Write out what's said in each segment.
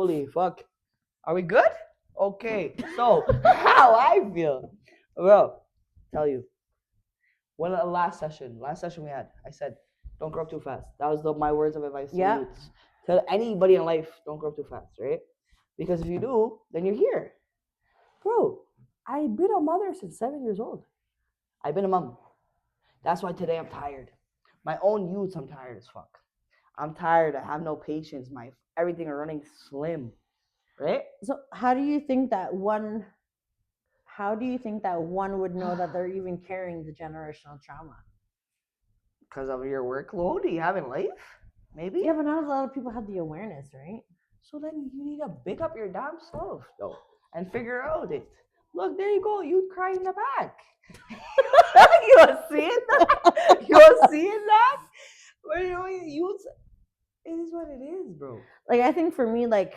Holy fuck. Are we good? Okay. So, how I feel. Bro, tell you. Last session we had, I said, don't grow up too fast. That was my words of advice to youths. To anybody in life, don't grow up too fast, right? Because if you do, then you're here. Bro, I've been a mother since 7 years old. I've been a mom. That's why today I'm tired. My own youths, I'm tired as fuck. I'm tired. I have no patience. Everything are running slim, right? So how do you think that one would know that they're even carrying the generational trauma? Because of your workload you have in life, maybe. Yeah, but not a lot of people have the awareness, right? So then you need to pick up your damn self, though, and figure out it. Look, there you go. You cry in the back. You are seeing that? You are seeing that? Well, it is what it is, bro. Like, I think for me, like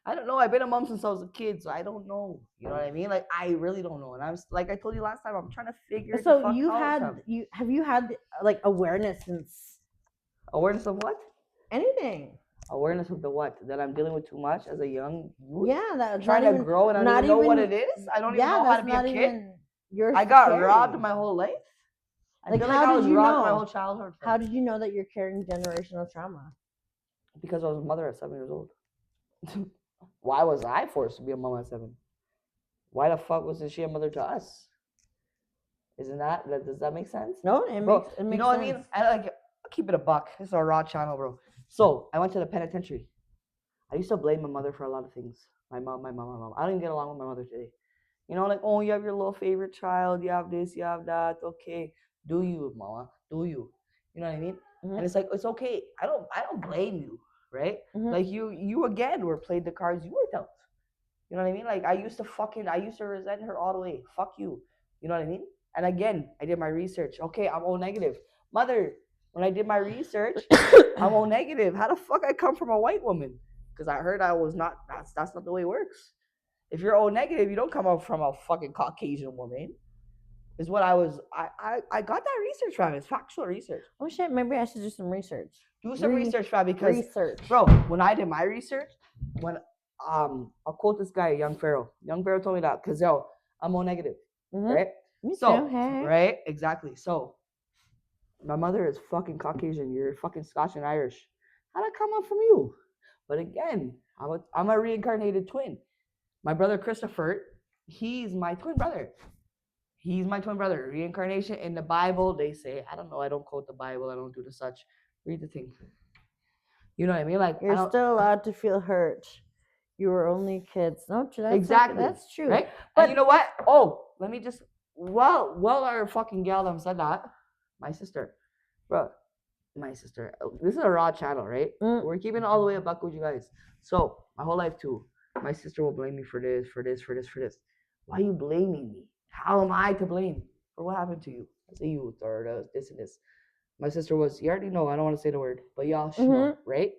I don't know. I've been a mom since I was a kid, so I don't know. You know what I mean? Like, I really don't know. And I'm like I told you last time, I'm trying to figure. So the fuck you out had have you had like awareness since awareness of what? Anything. Awareness of the what? That I'm dealing with too much as a young youth? Yeah, that's trying to grow and I don't even know what it is. I don't even know how to be a kid. I got robbed my whole life. I feel like I was robbed my whole childhood. How did you know that you're carrying generational trauma? Because I was a mother at 7 years old. Why was I forced to be a mom at 7? Why the fuck wasn't she a mother to us? Isn't that does that make sense? No, it makes sense. You know what I mean? I'll keep it a buck. This is our raw channel, bro. So I went to the penitentiary. I used to blame my mother for a lot of things. My mom. I don't even get along with my mother today. You know, like, oh, you have your little favorite child. You have this, you have that. Okay, do you, mama? Do you? You know what I mean? Mm-hmm. And it's like, it's okay. I don't blame you, right? Mm-hmm. Like you again were played the cards you were dealt. You know what I mean? Like I used to resent her all the way. Fuck you. You know what I mean? And again, I did my research. Okay, I'm O negative. Mother, when I did my research, I'm O negative. How the fuck I come from a white woman? Because I heard I was not. That's not the way it works. If you're O negative, you don't come up from a fucking Caucasian woman. Is what I was. I got that research from. It's factual research. Oh shit! Maybe I should do some research. Do some research, fam. Because bro, when I did my research, I'll quote this guy, Young Pharaoh. Young Pharaoh told me that because I'm O negative, right? Me too, hey. Right, exactly. So my mother is fucking Caucasian. You're fucking Scotch and Irish. How'd I come up from you? But again, I'm a reincarnated twin. My brother Christopher, he's my twin brother. He's my twin brother. Reincarnation in the Bible, they say. I don't know. I don't quote the Bible. I don't do the such. Read the thing. You know what I mean? Like you're still allowed to feel hurt. You were only kids. No, that's exactly. That's true. Right? But and you know what? Oh, let me just. Well, our fucking gal them said that. My sister, bro. My sister. This is a raw channel, right? We're keeping it all the way a buck with you guys. So my whole life too. My sister will blame me for this. Why are you blaming me? How am I to blame for what happened to you as a youth or this and this? My sister was, you already know, I don't want to say the word, but y'all should know, right?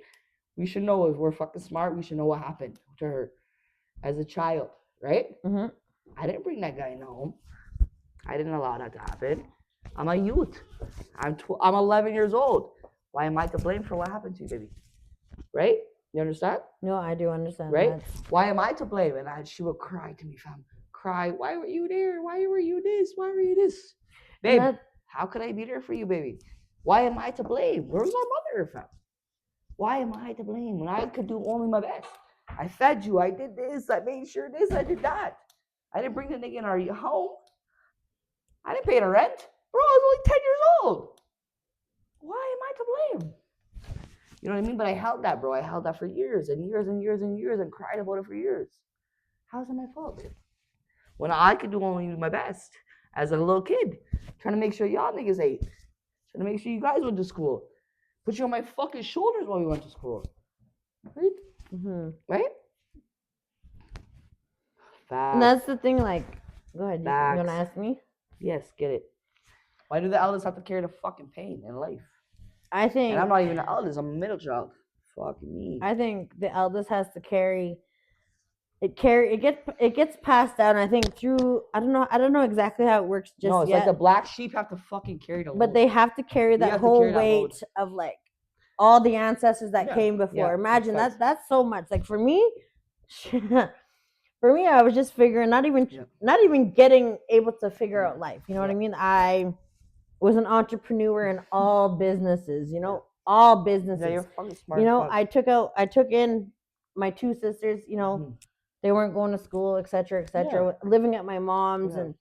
We should know if we're fucking smart. We should know what happened to her as a child, right? I didn't bring that guy in the home. I didn't allow that to happen. I'm a youth. I'm 11 years old. Why am I to blame for what happened to you, baby? Right? You understand? No, I do understand. Right? Why am I to blame? And she would cry to me, fam. Cry. Why were you there? Why were you this? Why were you this? Babe, how could I be there for you, baby? Why am I to blame? Where's my mother, fam? Why am I to blame when I could do only my best? I fed you. I did this. I made sure this. I did that. I didn't bring the nigga in our home. I didn't pay the rent. Bro, I was only 10 years old. Why am I to blame? You know what I mean? But I held that, bro. I held that for years and years and years and years and cried about it for years. How's it my fault? When I could do only my best as a little kid, trying to make sure y'all niggas ate, trying to make sure you guys went to school, put you on my fucking shoulders while we went to school, right? Right? Facts. And that's the thing. Like, go ahead. You wanna ask me? Yes, get it. Why do the elders have to carry the fucking pain in life? I think, and I'm not even the eldest. I'm a middle child. Fuck me. I think the eldest has to carry. It gets passed down. I think through I don't know exactly how it works. It's like the black sheep have to fucking carry the load. But they have to carry that whole weight of like all the ancestors that Yeah, came before. yeah, Imagine facts. that's so much. Like for me, for me, I was just figuring, Yeah. not even getting able to figure Yeah. out life. You know what I Yeah. mean? I was an entrepreneur in all businesses. You Yeah. know, all Yeah, businesses. you're fucking smart You as know, fuck. I took in my two sisters. You know, Mhm. they weren't going to school, etc., Yeah. etc. Living at my mom's Yeah. and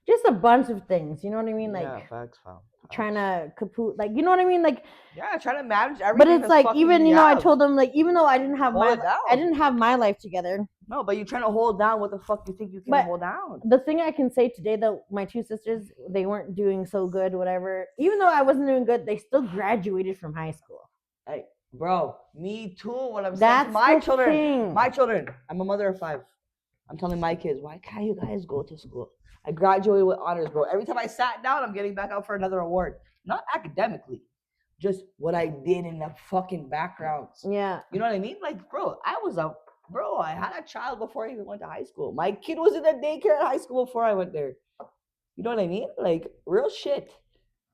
just a bunch of things. You know what I mean? Yeah, Like facts, fam. trying Facts. to kaput, like you know what I mean? Like, Yeah, trying to manage but everything it's that's like fucking even you I have. told them like even though I Hold it down. didn't have my life together. No, but you're trying to hold down what the fuck you think you can But hold down. the thing I can say today that my two sisters they weren't doing so good, whatever. Even though I wasn't doing good, they still graduated from high school. Hey, bro, me too. What I'm saying That's to my the children, thing. my children. I'm a mother of 5. I'm telling my kids, why can't you guys go to school? I graduated with honors, bro. Every time I sat down, I'm getting back out for another award. Not academically, just what I did in the fucking backgrounds. Yeah. You know what I mean? Like, bro, I had a child before I even went to high school. My kid was in the daycare at high school before I went there. You know what I mean? Like, real shit.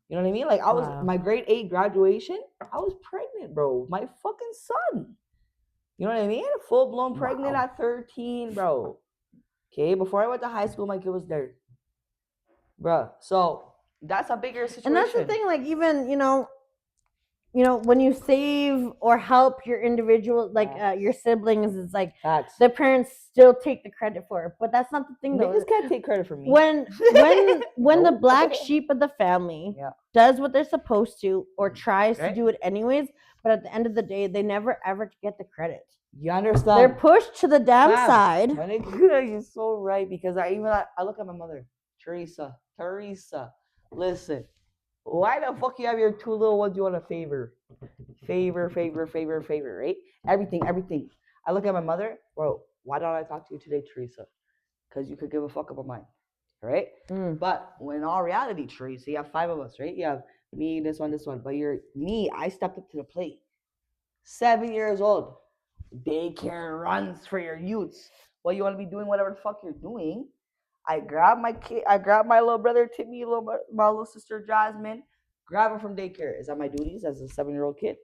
You know what I mean? Like, I was, Wow. my grade 8 graduation, I was pregnant, bro. My fucking son. You know what I mean? Full blown pregnant at 13, bro. Okay, before I went to high school, my kid was there. Bro, so that's a bigger situation. And that's the thing, like even when you save or help your individual, like your siblings, it's like Facts. the parents still take the credit for it. But that's not the thing, though. Niggas can't take credit for me. When the Nope. black sheep of the family Yeah. does what they're supposed to or tries Right. to do it anyways, but at the end of the day, they never ever get the credit. You understand? They're pushed to the damn Fam, side. My nigga, you're so right because I look at my mother, Teresa. Listen, why the fuck you have your 2 little ones you want to favor, right? Everything. I look at my mother, bro. Why don't I talk to you today, Teresa? Because you could give a fuck about mine, right? But when in all reality, Teresa, you have 5 of us, right? You have me, this one. But you're me. I stepped up to the plate. 7 years old. Daycare runs for your youths. Well, you want to be doing whatever the fuck you're doing. I grab my kid. I grab my little brother Timmy, my little sister Jasmine. Grab her from daycare. Is that my duties as a 7-year-old kid?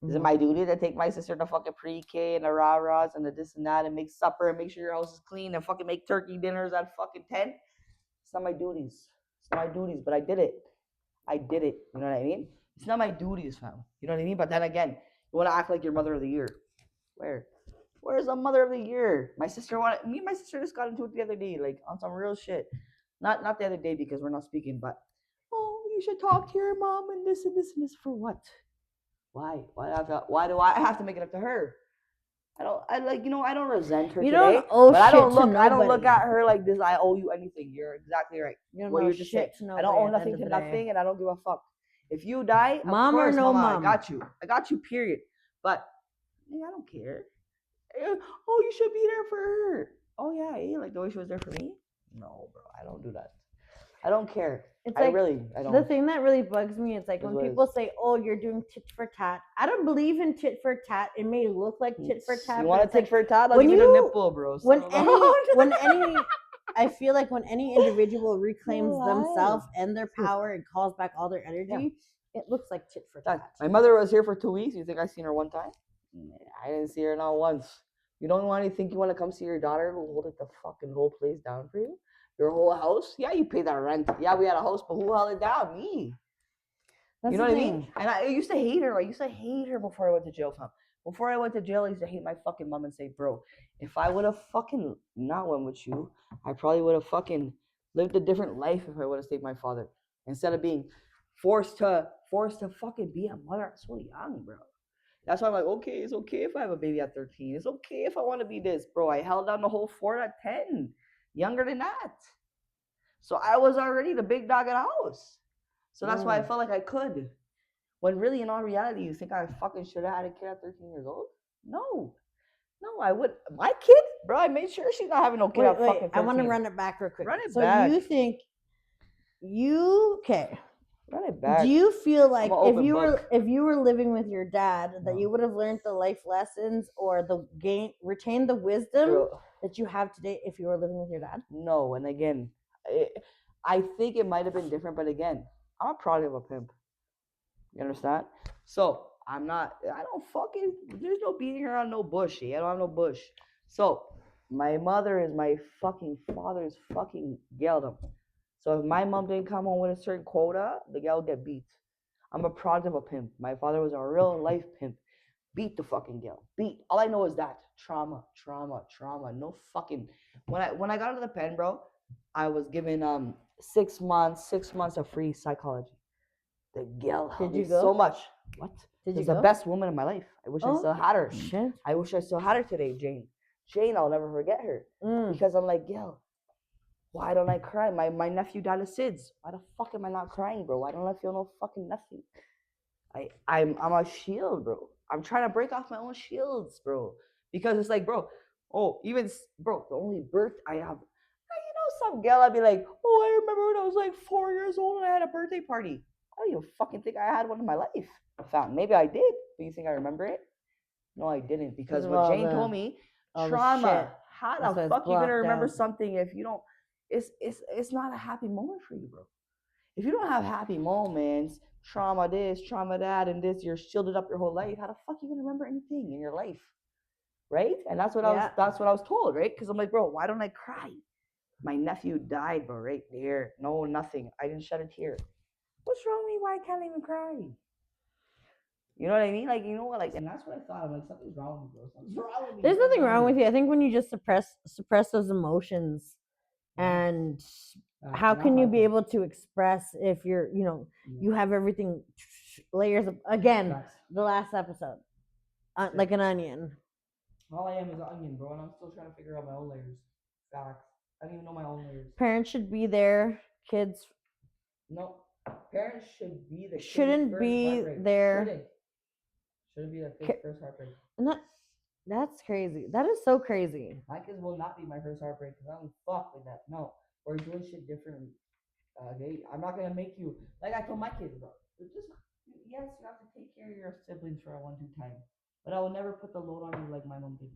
Is it my duty to take my sister to fucking pre-K and the rah-rahs and the this and that and make supper and make sure your house is clean and fucking make turkey dinners at fucking 10? It's not my duties. But I did it. You know what I mean? It's not my duties, fam. You know what I mean? But then again, you want to act like you're mother of the year. Where's the mother of the year? My sister just got into it the other day, like on some real shit. Not the other day because we're not speaking, but you should talk to your mom and this and this and this for what? Why? Why do I have to make it up to her? I don't resent her You today. don't owe but I shit don't to look nobody. at her like this. I owe you anything. You're exactly right. You don't What owe you're just saying. shit to I don't nobody owe at the nothing end to of the day. nothing, and I don't give a fuck. If you die, of Mom or course, no mama, mom. I got you. Period. But I don't care. Oh, you should be there for her. Oh yeah, like the way she was there for me. No, bro, I don't do that. I don't care. It's I like don't. the thing that really bugs me. It's like Is when what it people is. say, "Oh, you're doing tit for tat." I don't believe in tit for tat. It may look like tit for tat. You but want a it's tit like, for tat? I'll when give you the you- nipple, bro. when So- any I feel like when any individual reclaims Alive. themselves and their power and calls back all their energy, it looks like tit for tat. My mother was here for 2 weeks. You think I seen her one time? I didn't see her not once. You don't want to think you want to come see your daughter who hold the fucking whole place down for you? Your whole house? Yeah, you pay that rent. Yeah, we had a house, but who held it down? Me. That's You know the what I thing. mean? And I used to hate her. I used to hate her before I went to jail, fam. Before I went to jail, I used to hate my fucking mom and say, bro, if I would have fucking not went with you, I probably would have fucking lived a different life if I would have stayed with my father. Instead of being forced to fucking be a mother so young, bro. That's why I'm like, okay, it's okay if I have a baby at 13. It's okay if I want to be this, bro. I held down the whole fort at 10, younger than that. So I was already the big dog at the house. So that's why I felt like I could. When really, in all reality, you think I fucking should have had a kid at 13 years old? No, I would. My kid, bro, I made sure she's not having no kid at fucking 13. I want to run it back real quick. Run it so back. you think okay? Run it back. Do you feel like I'm an open book. if you were living with your dad that No. you would have learned the life lessons or retained the wisdom Bro, that you have today if you were living with your dad? no, and again, I think it might have been different, but again, I'm a product of a pimp. You understand? So I'm not. I don't fucking. There's no beating around no bush. I don't have no bush. So my mother is my fucking father's fucking geldom. So if my mom didn't come home with a certain quota, the gal would get beat. I'm a product of a pimp. My father was a real life pimp. Beat the fucking gal. Beat. All I know is that trauma, trauma, trauma. No fucking. When I got out of the pen, bro, I was given 6 months of free psychology. The gal Did helped you me go? so much. What? Did you She's the go? best woman in my life. I wish I Oh, still had her. shit. I wish I still had her today, Jane. Jane, I'll never forget her. Mm. Because I'm like, Gail, why don't I cry? My nephew died of SIDS. Why the fuck am I not crying, bro? Why don't I feel no fucking nothing? I'm a shield, bro. I'm trying to break off my own shields, bro. Because it's like, bro, bro, the only birth I have, some girl I'd be like, oh, I remember when I was like 4 years old and I had a birthday party. I don't even fucking think I had one in my life. I found maybe I did, but you think I remember it? No, I didn't, because of what all Jane the- told me, all the trauma. shit. How That's why the it's fuck you gonna blocked remember out. something if you don't? It's not a happy moment for you, bro. If you don't have happy moments, trauma this, trauma that, and this, you're shielded up your whole life. How the fuck you gonna remember anything in your life, right? And that's what Yeah. that's what I was told, right? Because I'm like, bro, why don't I cry? My nephew died, bro, right there. No, nothing. I didn't shed a tear. What's wrong with me? Why I can't even cry? You know what I mean? Like, you know what? Like, and that's what I thought. I'm like, something's wrong with me, bro. Something's wrong with me. There's nothing wrong with you. I think when you just suppress those emotions, and how can you be able to express if you're, you have everything layers of, again, the last episode, like an onion. All I am is an onion, bro, and I'm still trying to figure out my own layers. Facts. I don't even know my own layers. Parents should be there. Kids No, parents should be the kid's shouldn't first be heartbreak. there. Shouldn't be the kid's first heartbreak. And that's crazy. That is so crazy. My kids will not be my first heartbreak because I don't fuck with that. No, we're doing shit differently. Okay, I'm not gonna make you like I told my kids, bro. Just yes, you have to take care of your siblings for a 1-2 time, but I will never put the load on you like my mom did.